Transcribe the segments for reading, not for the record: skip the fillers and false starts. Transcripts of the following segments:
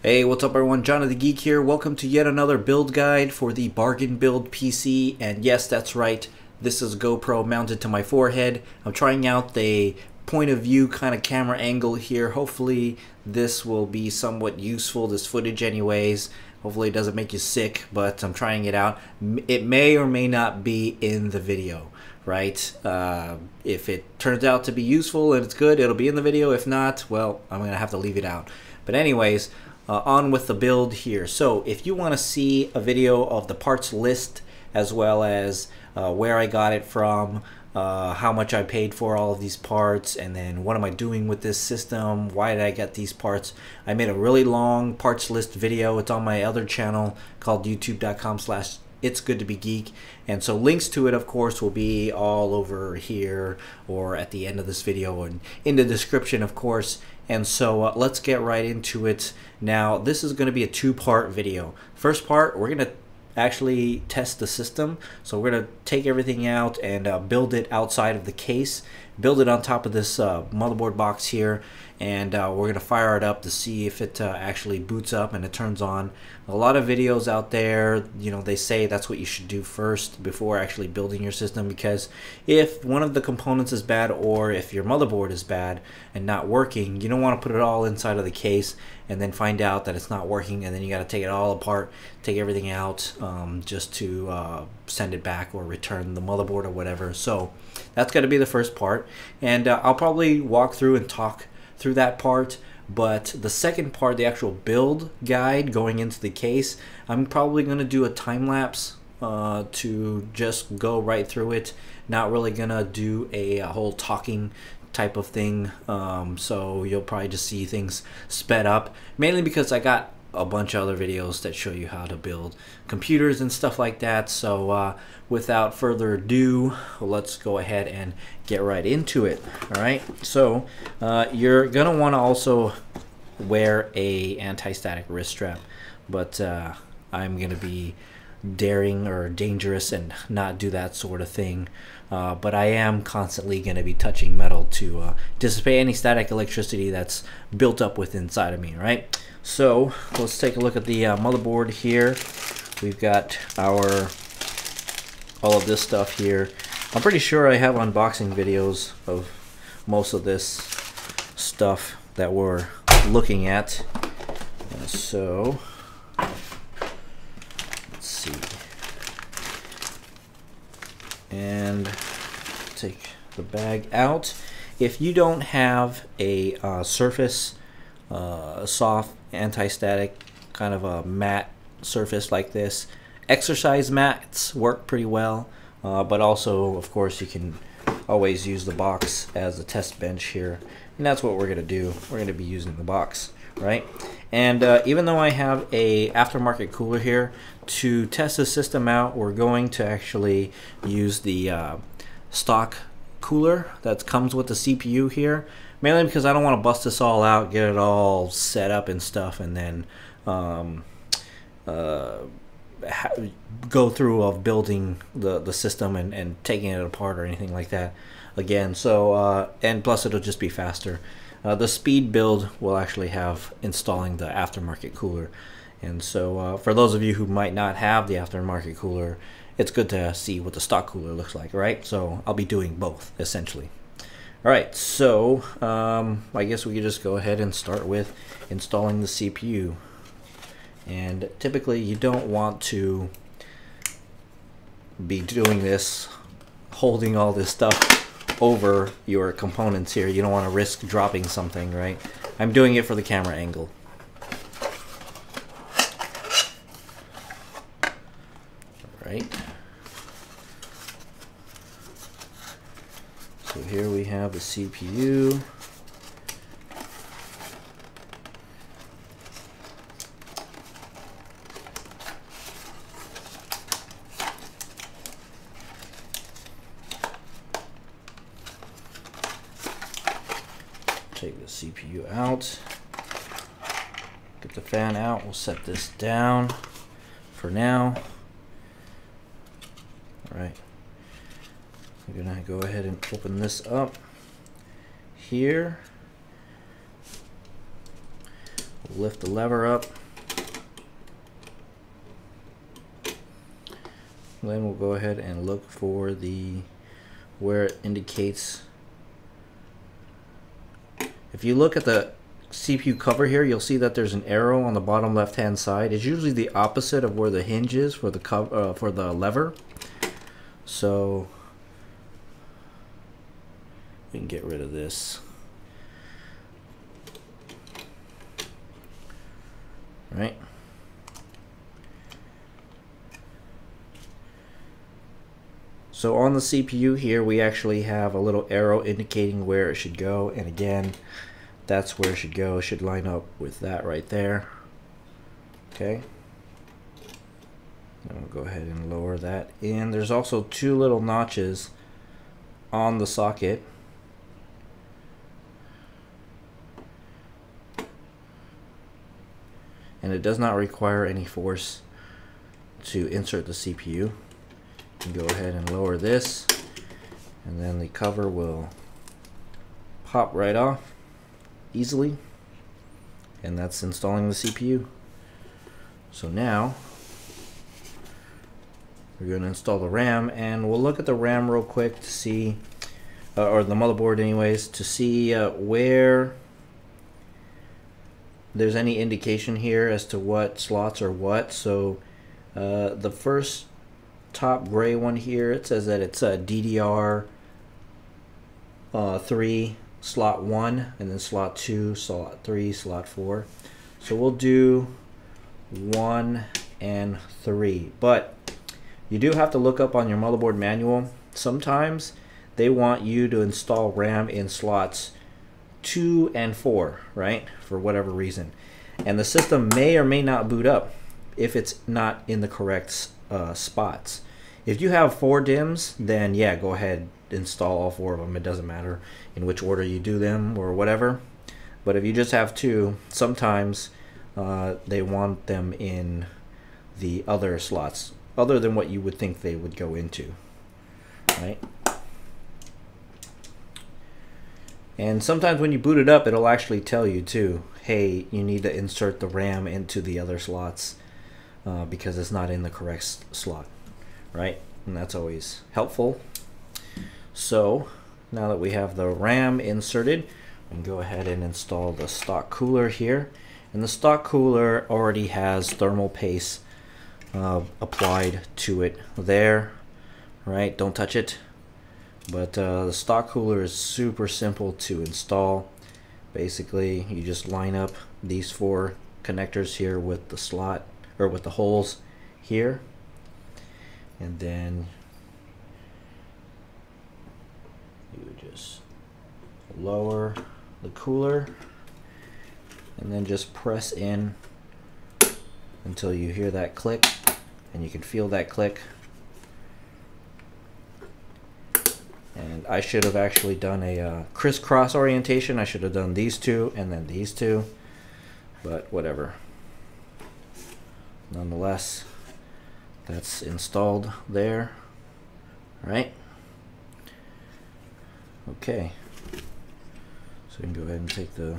Hey, what's up everyone? Johnny the Geek here. Welcome to yet another build guide for the Bargain Build PC. And yes, that's right. This is a GoPro mounted to my forehead. I'm trying out the point of view kind of camera angle here. Hopefully this will be somewhat useful, this footage anyways. Hopefully it doesn't make you sick, but I'm trying it out. It may or may not be in the video, right? If it turns out to be useful and it's good, it'll be in the video. If not, well, I'm gonna have to leave it out. But anyways, on with the build here. So if you want to see a video of the parts list as well as where I got it from, how much I paid for all of these parts, and then what am I doing with this system, why did I get these parts, I made a really long parts list video. It's on my other channel called youtube.com/itsgoodtobegeek, and so links to it of course will be all over here or at the end of this video and in the description of course. And so let's get right into it. Now this is going to be a two-part video. First part, we're going to actually test the system. So we're going to take everything out and build it outside of the case, build it on top of this motherboard box here, and we're going to fire it up to see if it actually boots up and it turns on. A lot of videos out there, you know, they say that's what you should do first before actually building your system, because if one of the components is bad or if your motherboard is bad and not working, you don't want to put it all inside of the case and then find out that it's not working, and then you got to take it all apart, take everything out just to send it back or return the motherboard or whatever. So that's got to be the first part, and I'll probably walk through and talk through that part. But the second part, the actual build guide going into the case, I'm probably going to do a time lapse to just go right through it. Not really gonna do a whole talking type of thing, so you'll probably just see things sped up, mainly because I got a bunch of other videos that show you how to build computers and stuff like that. So without further ado, let's go ahead and get right into it. All right, so you're gonna want to also wear a anti-static wrist strap, but I'm gonna be daring or dangerous and not do that sort of thing, but I am constantly going to be touching metal to dissipate any static electricity that's built up with inside of me. Right, so let's take a look at the motherboard here. We've got all of this stuff here. I'm pretty sure I have unboxing videos of most of this stuff that we're looking at. So see, and take the bag out. If you don't have a surface, soft anti-static kind of a matte surface like this, exercise mats work pretty well, but also of course you can always use the box as a test bench here, and that's what we're going to do. We're going to be using the box, right? And even though I have a aftermarket cooler here, to test the system out, we're going to actually use the stock cooler that comes with the CPU here, mainly because I don't want to bust this all out, get it all set up and stuff, and then go through of building the system and taking it apart or anything like that again. So and plus it'll just be faster. The speed build will actually have installing the aftermarket cooler, and so for those of you who might not have the aftermarket cooler, it's good to see what the stock cooler looks like, right? So I'll be doing both essentially. All right, so I guess we could just go ahead and start with installing the CPU. And typically you don't want to be doing this, holding all this stuff over your components here. You don't want to risk dropping something, right? I'm doing it for the camera angle. All right. So here we have the CPU. Take the CPU out, get the fan out. We'll set this down for now. All right, I'm gonna go ahead and open this up here. lift the lever up. Then we'll go ahead and look for where it indicates. If you look at the CPU cover here, you'll see that there's an arrow on the bottom left hand side. It's usually the opposite of where the hinge is for the lever. So we can get rid of this. Right. So on the CPU here, we actually have a little arrow indicating where it should go, and again, that's where it should go. It should line up with that right there. Okay. And we'll go ahead and lower that in. There's also two little notches on the socket. And it does not require any force to insert the CPU. You can go ahead and lower this, and then the cover will pop right off easily, and that's installing the CPU. So now we're going to install the RAM, and we'll look at the RAM real quick to see, or the motherboard anyways, to see where there's any indication here as to what slots are what. So the first top gray one here, it says that it's a DDR 3 slot 1, and then slot 2, slot 3, slot 4. So we'll do 1 and 3, but you do have to look up on your motherboard manual. Sometimes they want you to install RAM in slots 2 and 4, right, for whatever reason, and the system may or may not boot up if it's not in the correct spots. If you have 4 DIMMs, then yeah, go ahead, install all 4 of them. It doesn't matter in which order you do them or whatever. But if you just have 2, sometimes they want them in the other slots other than what you would think they would go into, right? And sometimes when you boot it up, it'll actually tell you too, hey, you need to insert the RAM into the other slots because it's not in the correct slot, right? And that's always helpful. So now that we have the RAM inserted, we can go ahead and install the stock cooler here. And the stock cooler already has thermal paste applied to it there, right? Don't touch it. But the stock cooler is super simple to install. Basically, you just line up these 4 connectors here with the slot, or with the holes here, and then you would just lower the cooler and then just press in until you hear that click, and you can feel that click. And I should have actually done a crisscross orientation. I should have done these 2 and then these 2, but whatever. Nonetheless, that's installed there, right? Okay, so we can go ahead and take the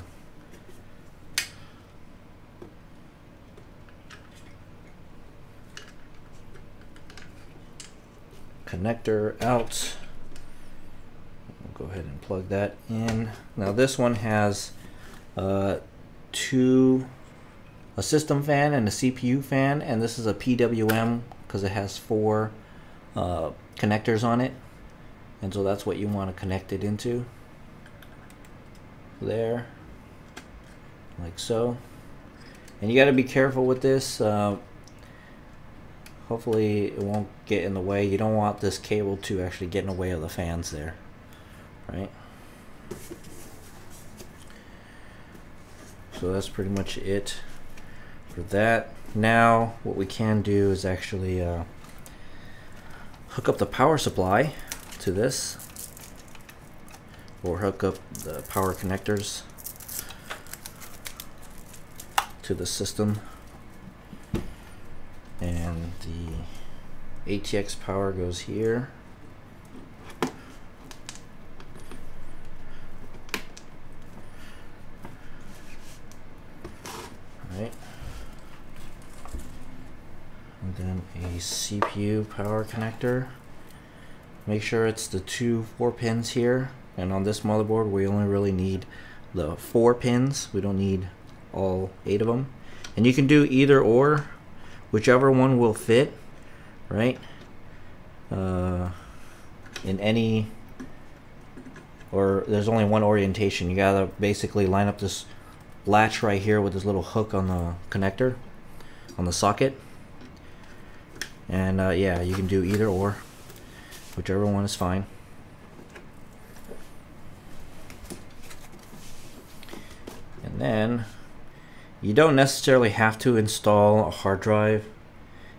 connector out. We'll go ahead and plug that in. Now this one has a system fan and a CPU fan, and this is a PWM because it has 4 connectors on it, and so that's what you want to connect it into there, like so. And you got to be careful with this. Hopefully it won't get in the way. You don't want this cable to actually get in the way of the fans there, right? So that's pretty much it for that. Now what we can do is actually hook up the power supply to this, or hook up the power connectors to the system, and the ATX power goes here. then a CPU power connector. Make sure it's the 2 4 pins here, and on this motherboard we only really need the 4 pins. We don't need all 8 of them. And you can do either or, whichever one will fit, right? In any, or there's only one orientation. You gotta basically line up this latch right here with this little hook on the connector, on the socket. And yeah, you can do either or, whichever one is fine. And then you don't necessarily have to install a hard drive.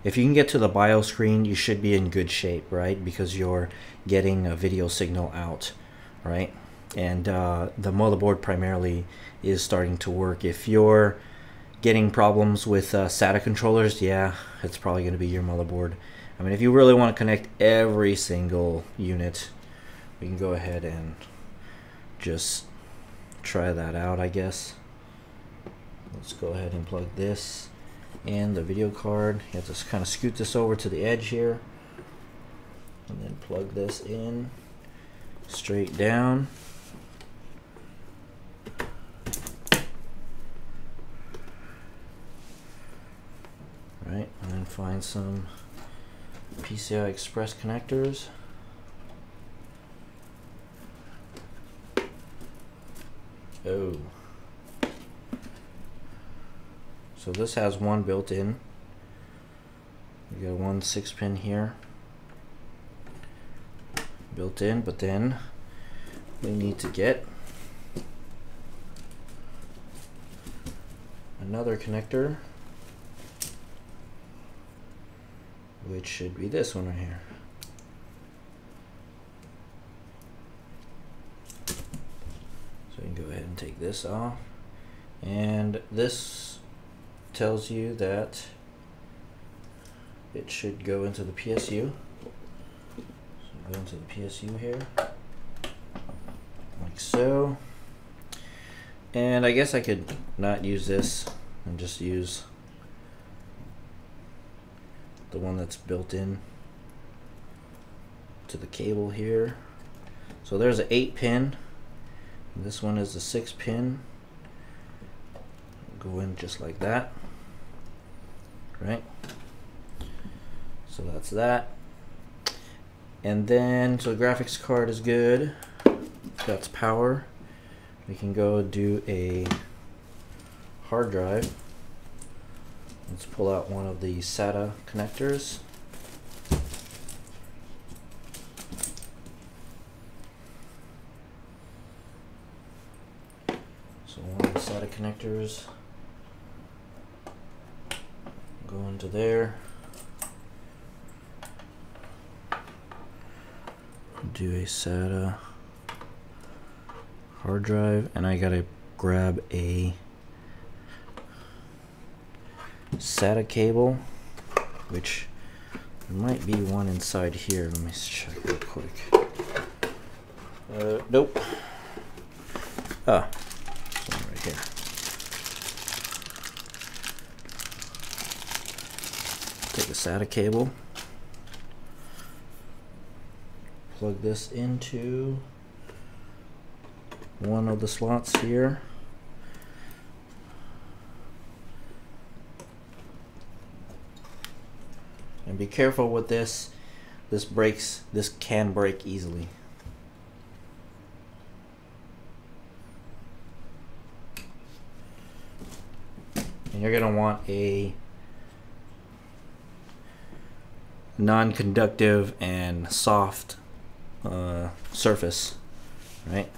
If you can get to the BIOS screen, you should be in good shape, right? Because you're getting a video signal out, right? And the motherboard primarily is starting to work. If you're getting problems with SATA controllers, yeah, it's probably going to be your motherboard. I mean, if you really want to connect every single unit, we can go ahead and just try that out, I guess. Let's go ahead and plug this in the video card. You have to kind of scoot this over to the edge here, and then plug this in straight down. Right, and then find some PCI Express connectors. Oh. So this has one built in. We got one 6-pin here built in, but then we need to get another connector, which should be this one right here. So you can go ahead and take this off, and this tells you that it should go into the PSU. So go into the PSU here, like so. And I guess I could not use this and just use the one that's built in to the cable here. So there's an 8-pin, and this one is the 6-pin. Go in just like that, right? So that's that. And then, so the graphics card is good. That's power. We can go do a hard drive. Let's pull out one of the SATA connectors. So one of the SATA connectors go into there. Do a SATA hard drive, and I gotta grab a SATA cable, which there might be one inside here. Let me check real quick. Nope. Ah, one right here. Take a SATA cable, plug this into one of the slots here. And be careful with this. This can break easily. And you're going to want a non-conductive and soft surface, right?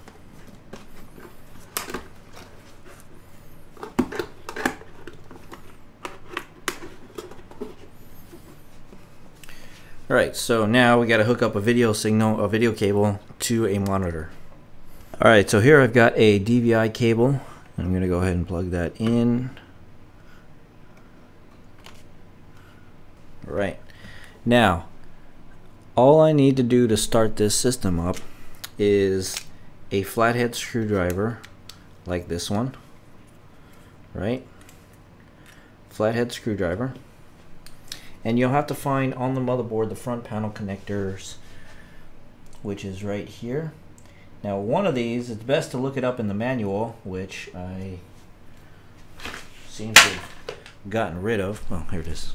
Alright, so now we got to hook up a video cable to a monitor. Alright, so here I've got a DVI cable. I'm going to go ahead and plug that in. Alright, now all I need to do to start this system up is a flathead screwdriver like this one, right? Flathead screwdriver. and you'll have to find on the motherboard the front panel connectors, which is right here. Now one of these, it's best to look it up in the manual, which I seem to have gotten rid of. Oh, here it is.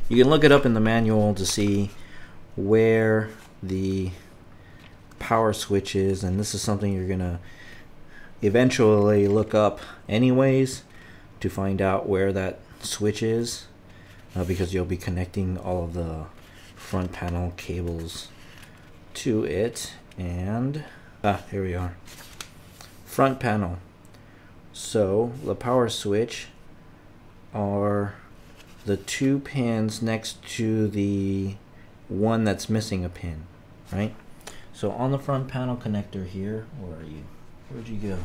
You can look it up in the manual to see where the power switch is, and this is something you're gonna eventually look up anyways to find out where that switch is, because you'll be connecting all of the front panel cables to it. And here we are, front panel. So the power switch are the 2 pins next to the one that's missing a pin, right? So on the front panel connector here, where are you? Where'd you go?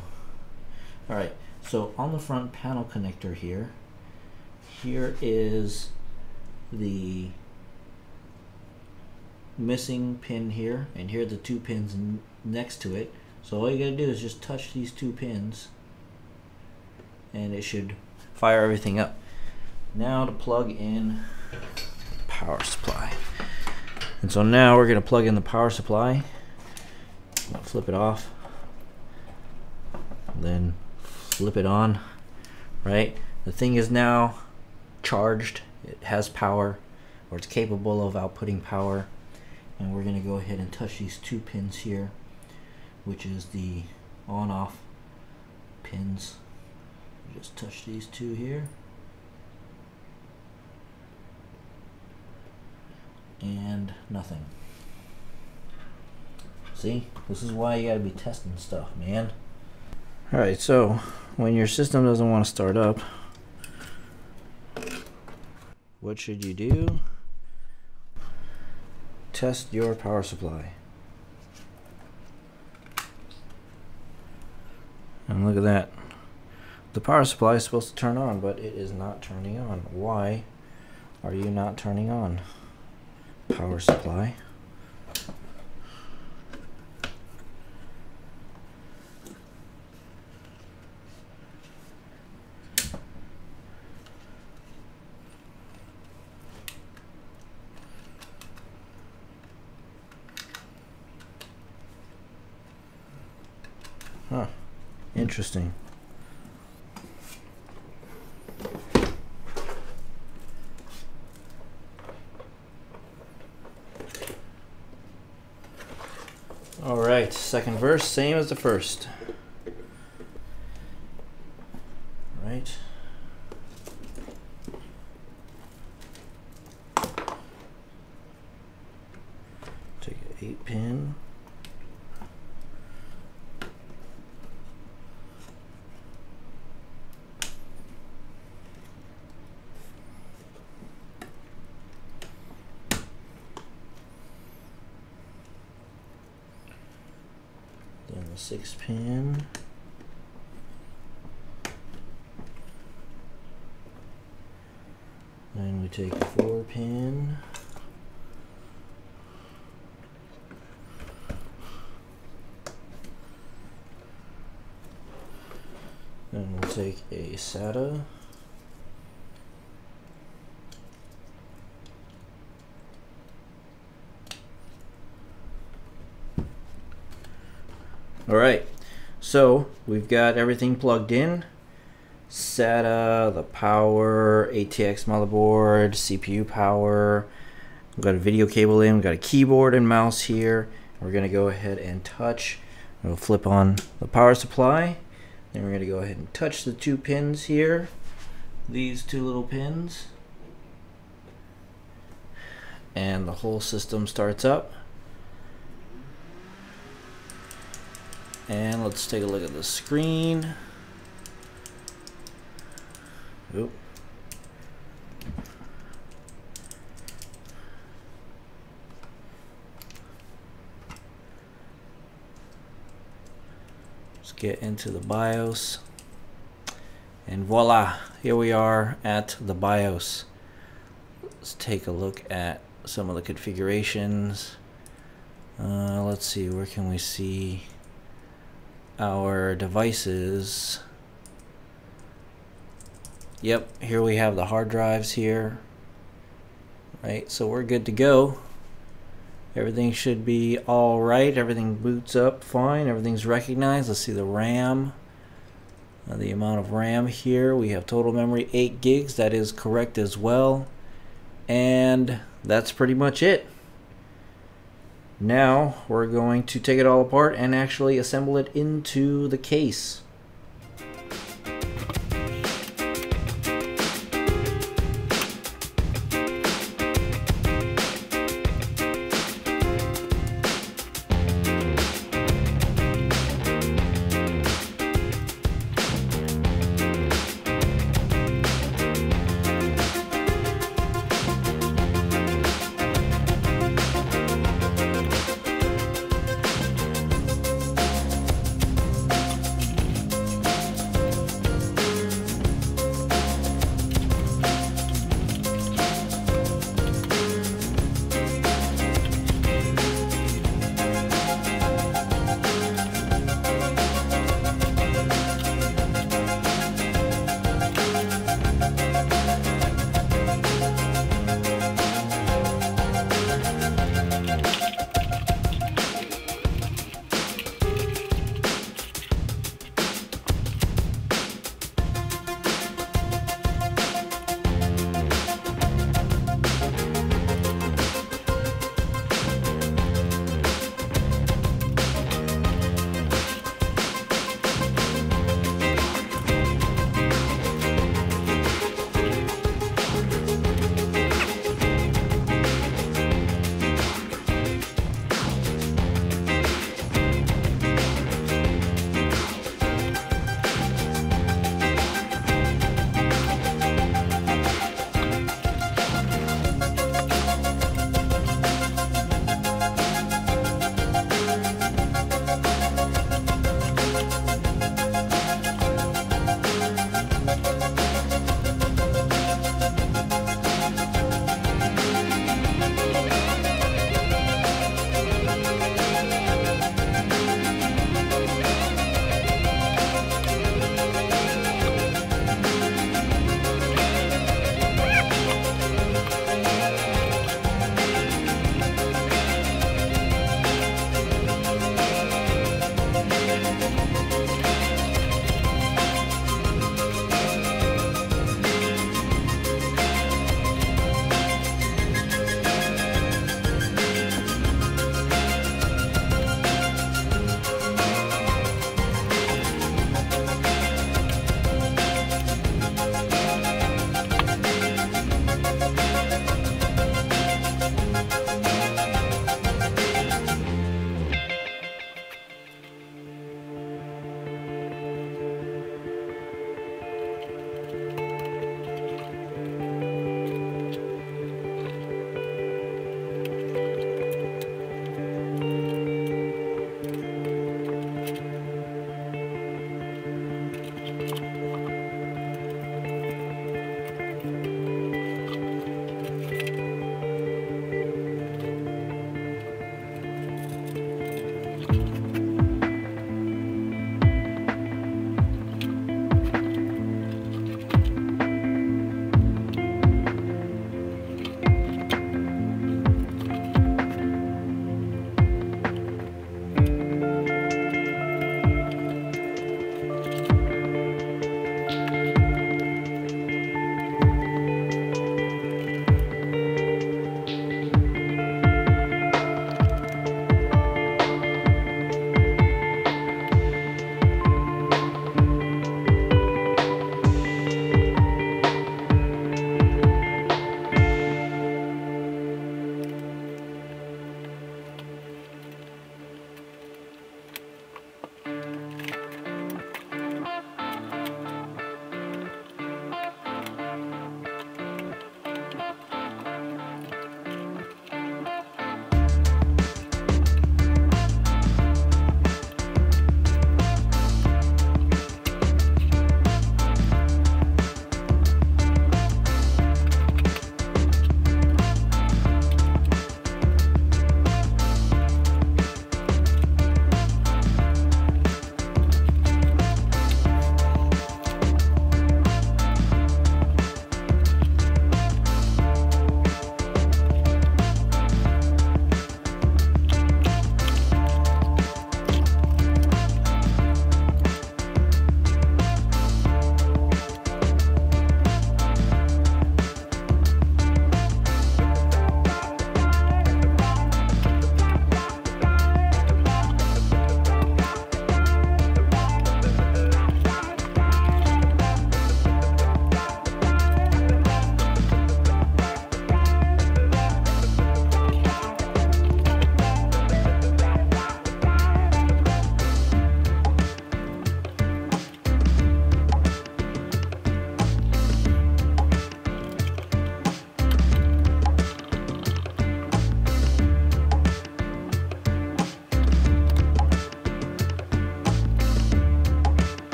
All right, so on the front panel connector here, here is the missing pin here, and here are the 2 pins next to it. So all you gotta do is just touch these 2 pins and it should fire everything up. Now to plug in power supply. And so now we're gonna plug in the power supply. I'll flip it off, then flip it on, right? The thing is now charged, it has power, or it's capable of outputting power. And we're gonna go ahead and touch these 2 pins here, which is the on-off pins. Just touch these 2 here. And nothing. See, this is why you gotta be testing stuff, man. Alright, so when your system doesn't want to start up, what should you do? Test your power supply. And look at that. The power supply is supposed to turn on, but it is not turning on. Why are you not turning on? Power supply. Huh. Interesting. Alright, second verse, same as the first. Right. Take an 8-pin. Then the 6-pin. Then we take a 4-pin. Then we'll take a SATA. Alright, so we've got everything plugged in. SATA, the power, ATX motherboard, CPU power. We've got a video cable in, we've got a keyboard and mouse here. We're going to go ahead and touch. We'll flip on the power supply. Then we're going to go ahead and touch the 2 pins here. These 2 little pins. And the whole system starts up. And let's take a look at the screen. Oop. Let's get into the BIOS. And voila, here we are at the BIOS. Let's take a look at some of the configurations. Let's see, where can we see our devices? Yep, here we have the hard drives here. Right, so we're good to go. Everything should be all right. Everything boots up fine. Everything's recognized. Let's see the RAM. The amount of RAM here. We have total memory 8 gigs. That is correct as well. And that's pretty much it. Now we're going to take it all apart and actually assemble it into the case.